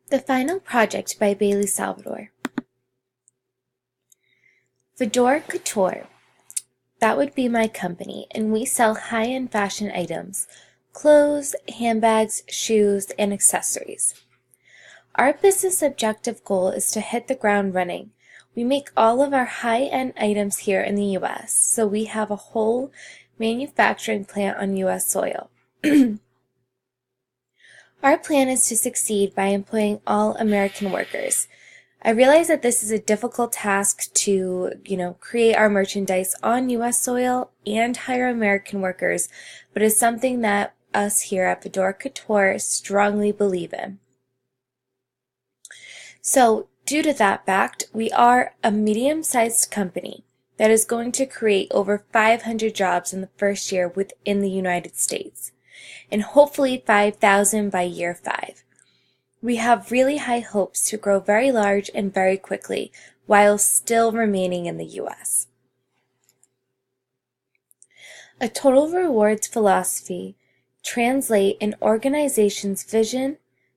The Final Project by Bailey Salvador. Fedora Couture. That would be my company, and we sell high-end fashion items, clothes, handbags, shoes, and accessories. Our business objective goal is to hit the ground running. We make all of our high-end items here in the U.S., so we have a whole manufacturing plant on U.S. soil. Our plan is to succeed by employing all American workers. I realize that this is a difficult task to, create our merchandise on U.S. soil and hire American workers, but it's something that us here at Fedora Couture strongly believe in. So, due to that fact, we are a medium-sized company that is going to create over 500 jobs in the first year within the United States, and hopefully 5,000 by year 5. We have really high hopes to grow very large and very quickly while still remaining in the U.S. A total rewards philosophy translates an organization's vision,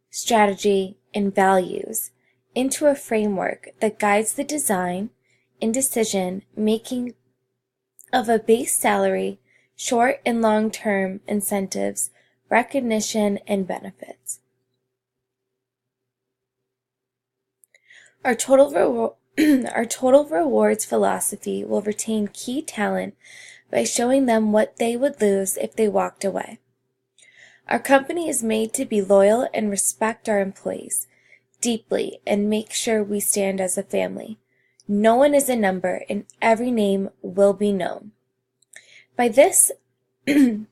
strategy, and values into a framework that guides the design and decision-making of a base salary, short and long-term incentives, recognition, and benefits. Our total rewards philosophy will retain key talent by showing them what they would lose if they walked away. Our company is made to be loyal and respect our employees deeply and make sure we stand as a family. No one is a number, and every name will be known. By this, I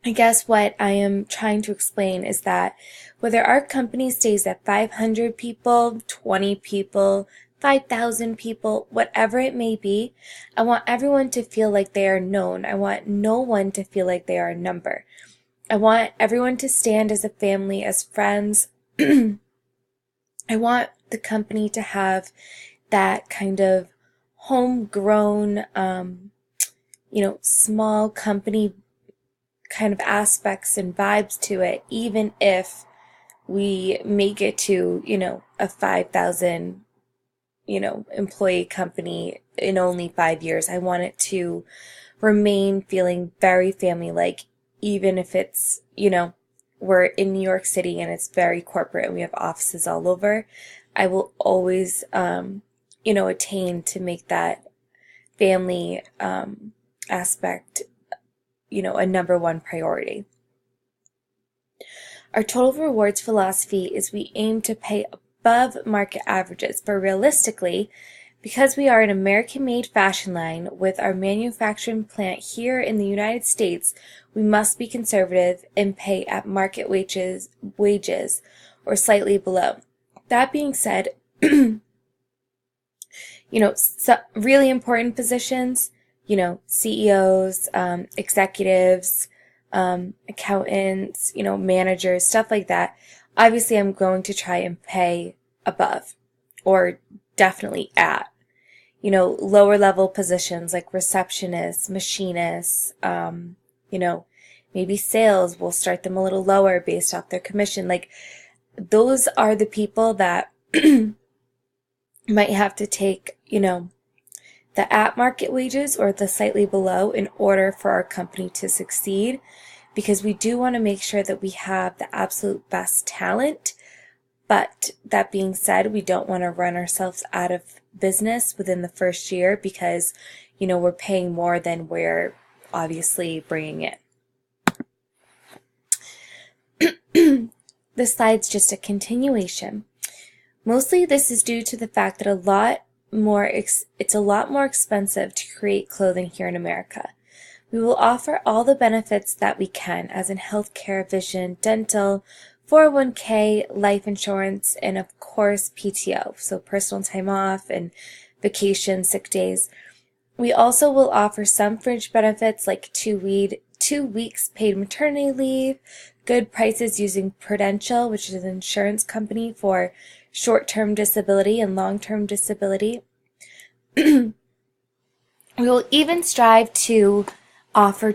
guess what I am trying to explain is that whether our company stays at 500 people, 20 people, 5,000 people, whatever it may be, I want everyone to feel like they are known. I want no one to feel like they are a number. I want everyone to stand as a family, as friends. I want the company to have that kind of homegrown, small company kind of aspects and vibes to it, even if we make it to, a 5,000, employee company in only 5 years. I want it to remain feeling very family-like, even if it's, we're in New York City and it's very corporate and we have offices all over. I will always, attain to make that family aspect a number one priority. Our total rewards philosophy is we aim to pay above market averages, but realistically, because we are an American-made fashion line with our manufacturing plant here in the United States, we must be conservative and pay at market wages or slightly below. That being said, really important positions, CEOs, executives, accountants, managers, stuff like that. Obviously, I'm going to try and pay above or definitely at, lower level positions like receptionists, machinists, maybe sales. We'll start them a little lower based off their commission. Like, those are the people that might have to take, the at market wages or the slightly below in order for our company to succeed, because we do want to make sure that we have the absolute best talent. But that being said, we don't want to run ourselves out of business within the first year because, we're paying more than we're obviously bringing in. This slide's just a continuation. Mostly this is due to the fact that it's a lot more expensive to create clothing here in America. We will offer all the benefits that we can, as in healthcare, vision, dental, 401k, life insurance, and of course PTO, so personal time off and vacation, sick days. We also will offer some fringe benefits like 2 weeks paid maternity leave, good prices using Prudential, which is an insurance company for short-term disability and long-term disability. We will even strive to offer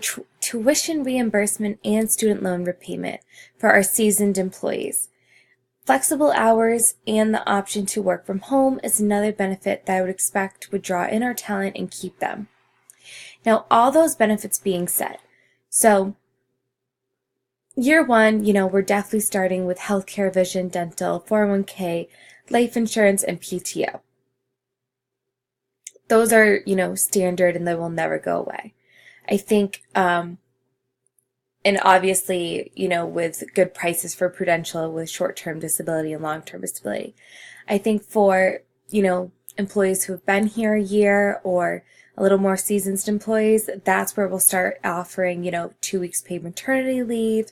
tuition reimbursement and student loan repayment for our seasoned employees. Flexible hours and the option to work from home is another benefit that I would expect would draw in our talent and keep them. Now, all those benefits being said, so year one, we're definitely starting with healthcare, vision, dental, 401k, life insurance, and PTO. Those are, standard and they will never go away. I think, and obviously, with good prices for Prudential with short-term disability and long-term disability. I think for, employees who have been here a year or a little more seasoned employees, that's where we'll start offering, 2 weeks paid maternity leave,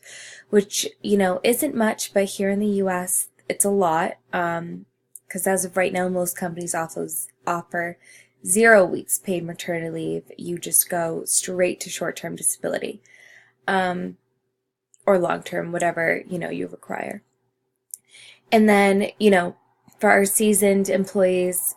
which, isn't much, but here in the US, it's a lot. Because as of right now, most companies offer 0 weeks paid maternity leave. You just go straight to short-term disability. Or long-term, whatever, you require. And then, for our seasoned employees,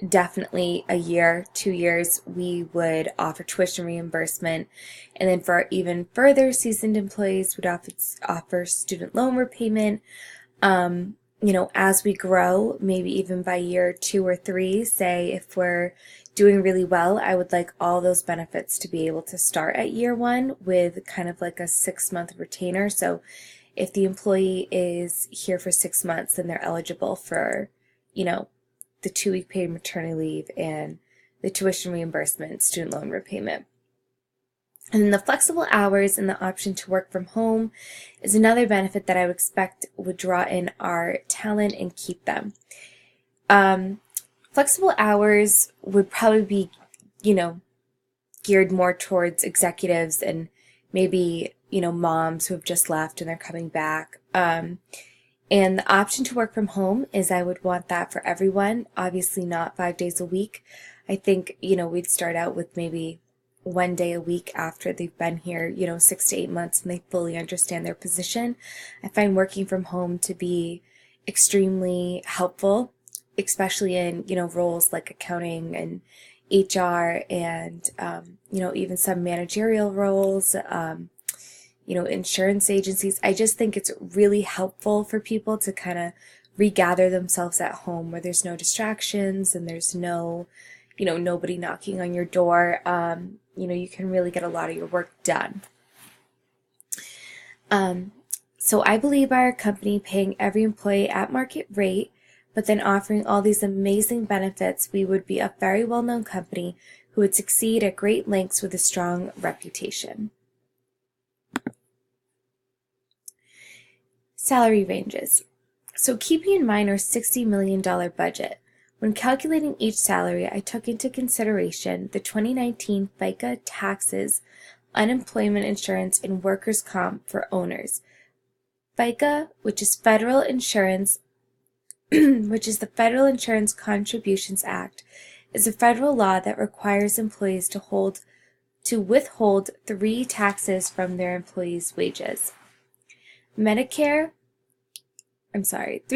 definitely a year, 2 years, we would offer tuition reimbursement. And then for our even further seasoned employees, we'd offer student loan repayment. As we grow, maybe even by year 2 or 3, say if we're doing really well, I would like all those benefits to be able to start at year 1 with kind of like a 6-month retainer. So if the employee is here for 6 months, then they're eligible for, the 2-week paid maternity leave and the tuition reimbursement, student loan repayment. And then the flexible hours and the option to work from home is another benefit that I would expect would draw in our talent and keep them. Flexible hours would probably be, geared more towards executives and maybe, moms who have just left and they're coming back. And the option to work from home is I would want that for everyone, obviously not 5 days a week. I think, we'd start out with maybe 1 day a week after they've been here, 6 to 8 months and they fully understand their position. I find working from home to be extremely helpful, especially in, roles like accounting and HR and, even some managerial roles, insurance agencies. I just think it's really helpful for people to kind of regather themselves at home where there's no distractions and there's no, nobody knocking on your door. You can really get a lot of your work done. So I believe our company paying every employee at market rate, but then offering all these amazing benefits, we would be a very well-known company who would succeed at great lengths with a strong reputation. Salary ranges. So keeping in mind our $60 million budget, when calculating each salary, I took into consideration the 2019 FICA taxes, unemployment insurance, and workers' comp for owners. FICA, which is Federal Insurance, which is the Federal Insurance Contributions Act, is a federal law that requires employees to withhold 3 taxes from their employees' wages. 3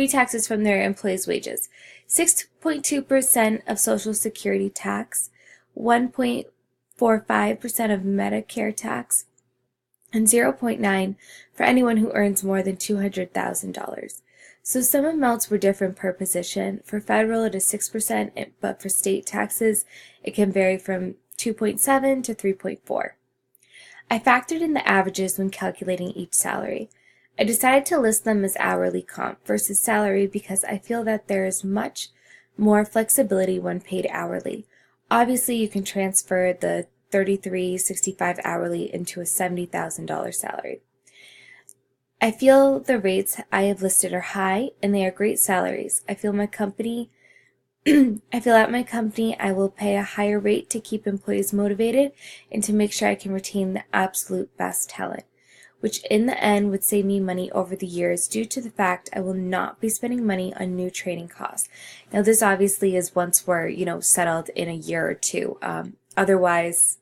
taxes from their employees' wages. 6.2% of Social Security tax, 1.45% of Medicare tax, and 0.9% for anyone who earns more than $200,000. So some amounts were different per position. For federal, it is 6%, but for state taxes, it can vary from 2.7 to 3.4. I factored in the averages when calculating each salary. I decided to list them as hourly comp versus salary because I feel that there is much more flexibility when paid hourly. Obviously, you can transfer the $33.65 hourly into a $70,000 salary. I feel the rates I have listed are high and they are great salaries. I feel at my company I will pay a higher rate to keep employees motivated and to make sure I can retain the absolute best talent, which in the end would save me money over the years due to the fact I will not be spending money on new training costs. Now this obviously is once we're, settled in a year or 2. Otherwise,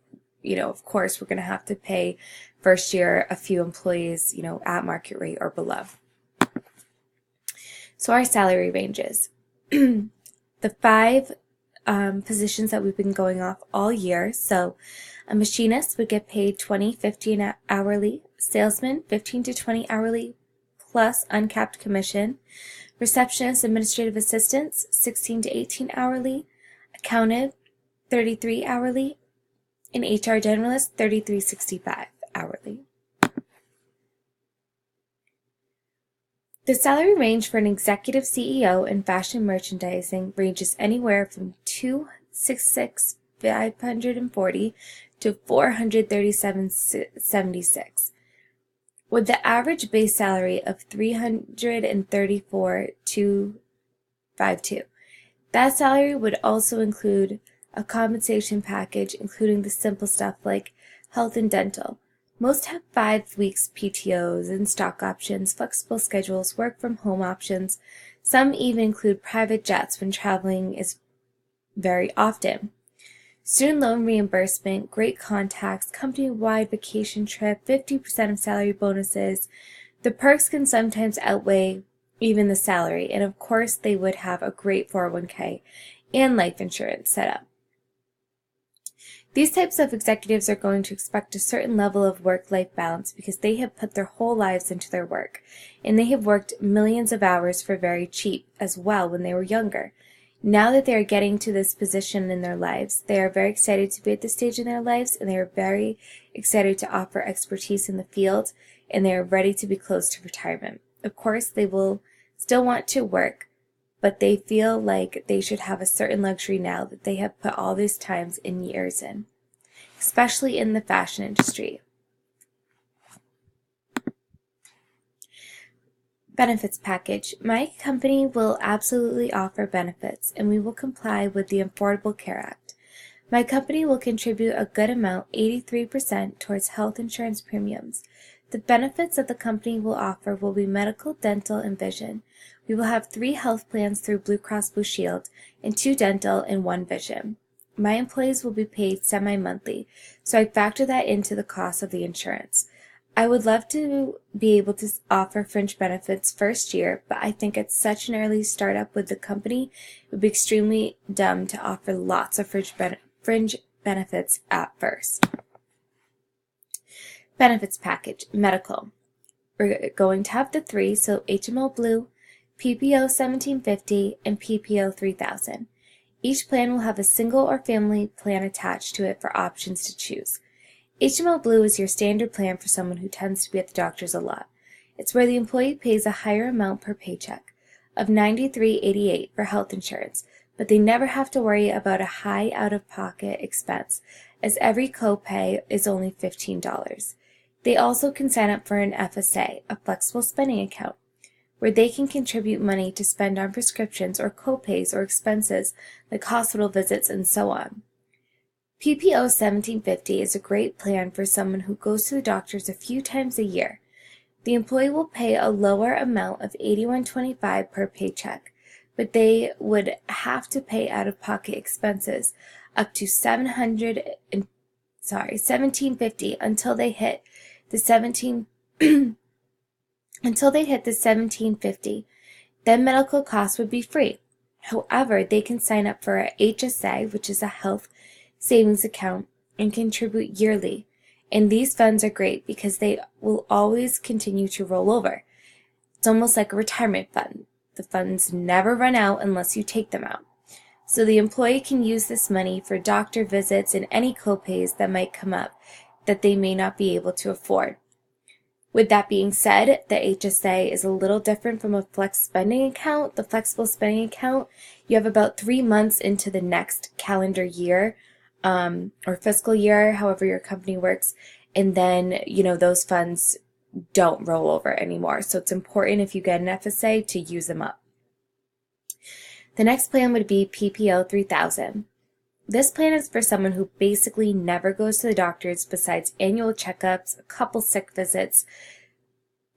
of course we're going to have to pay first year a few employees, at market rate or below. So our salary ranges. The 5 positions that we've been going off all year. So a machinist would get paid $20, $15 hourly, salesman $15 to $20 hourly plus uncapped commission, receptionist, administrative assistants $16 to $18 hourly, accountant $33 hourly, and HR generalist $33.65 hourly. The salary range for an executive CEO in fashion merchandising ranges anywhere from $266,540 to $437,76, with the average base salary of $334,252. That salary would also include a compensation package including the simple stuff like health and dental. Most have 5 weeks PTOs and stock options, flexible schedules, work from home options. Some even include private jets when traveling is very often. Student loan reimbursement, great contacts, company-wide vacation trip, 50% of salary bonuses. The perks can sometimes outweigh even the salary, and of course they would have a great 401k and life insurance set up. These types of executives are going to expect a certain level of work-life balance because they have put their whole lives into their work, and they have worked millions of hours for very cheap as well when they were younger. Now that they are getting to this position in their lives, they are very excited to be at this stage in their lives, and they are very excited to offer expertise in the field, and they are ready to be close to retirement. Of course, they will still want to work, but they feel like they should have a certain luxury now that they have put all these times and years in, especially in the fashion industry. Benefits package. My company will absolutely offer benefits, and we will comply with the Affordable Care Act. My company will contribute a good amount, 83%, towards health insurance premiums. The benefits that the company will offer will be medical, dental, and vision. We will have 3 health plans through Blue Cross Blue Shield and 2 dental and 1 vision. My employees will be paid semi-monthly, so I factor that into the cost of the insurance. I would love to be able to offer fringe benefits first year, but I think at such an early startup with the company, it would be extremely dumb to offer lots of fringe benefits at first. Benefits package. Medical. We're going to have the 3, so HMO Blue, PPO 1750, and PPO 3000. Each plan will have a single or family plan attached to it for options to choose. HMO Blue is your standard plan for someone who tends to be at the doctor's a lot. It's where the employee pays a higher amount per paycheck of $93.88 for health insurance, but they never have to worry about a high out-of-pocket expense, as every copay is only $15. They also can sign up for an FSA, a flexible spending account, where they can contribute money to spend on prescriptions or copays or expenses like hospital visits and so on. PPO 1750 is a great plan for someone who goes to the doctors a few times a year. The employee will pay a lower amount of $81.25 per paycheck, but they would have to pay out-of-pocket expenses up to $1750 until they hit the $1750. Then medical costs would be free. However, they can sign up for a HSA, which is a health savings account, and contribute yearly. And these funds are great because they will always continue to roll over. It's almost like a retirement fund. The funds never run out unless you take them out. So the employee can use this money for doctor visits and any copays that might come up that they may not be able to afford. With that being said, the HSA is a little different from a flex spending account. The flexible spending account, you have about 3 months into the next calendar year, or fiscal year, however your company works, and then, those funds don't roll over anymore. So it's important if you get an FSA to use them up. The next plan would be PPO 3000. This plan is for someone who basically never goes to the doctors besides annual checkups, a couple sick visits.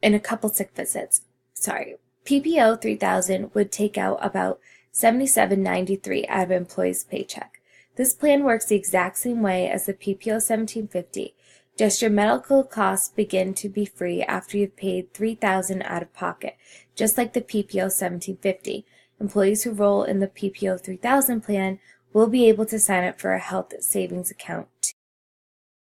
PPO 3000 would take out about $77.93 out of an employee's paycheck. This plan works the exact same way as the PPO 1750. Just your medical costs begin to be free after you've paid $3,000 out of pocket, just like the PPO 1750. Employees who roll in the PPO 3000 plan will be able to sign up for a health savings account